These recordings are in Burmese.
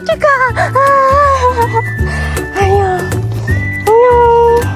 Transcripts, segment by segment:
这个，哎呀，哎呀。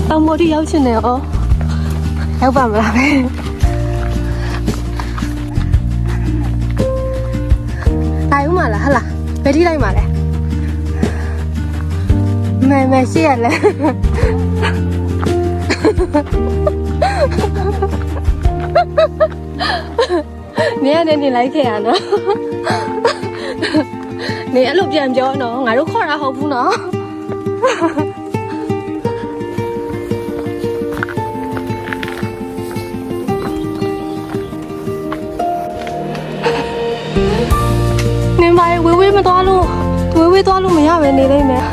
တောင်ပေါ်ထိရောက်ချင်တယ်ဩရောက်ပါမလားပဲတိုင်းဦးမလားဟလားဘယ်ထိလိုက်မှာလဲမရှိရလဲနေရနေလိုက်ခဲ့ရနော်နေအဲ့လိုပြန်ပြောနော်ငါတို့ခေါ်တာဟုတ်ဘူးနော်နေမဝေးမသွားလို့ဝေးသွားလို့မရပဲနေလိမ့်မယ်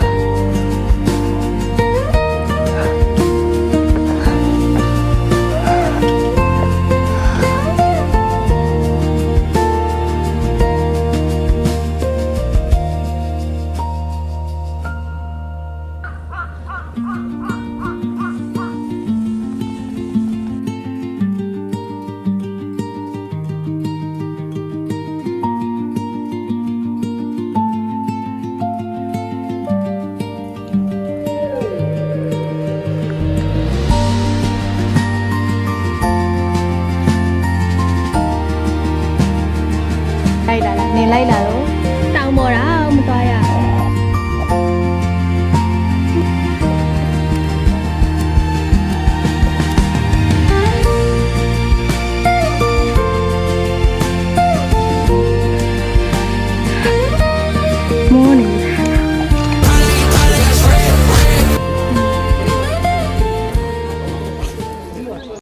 နေလိုက်လာတော့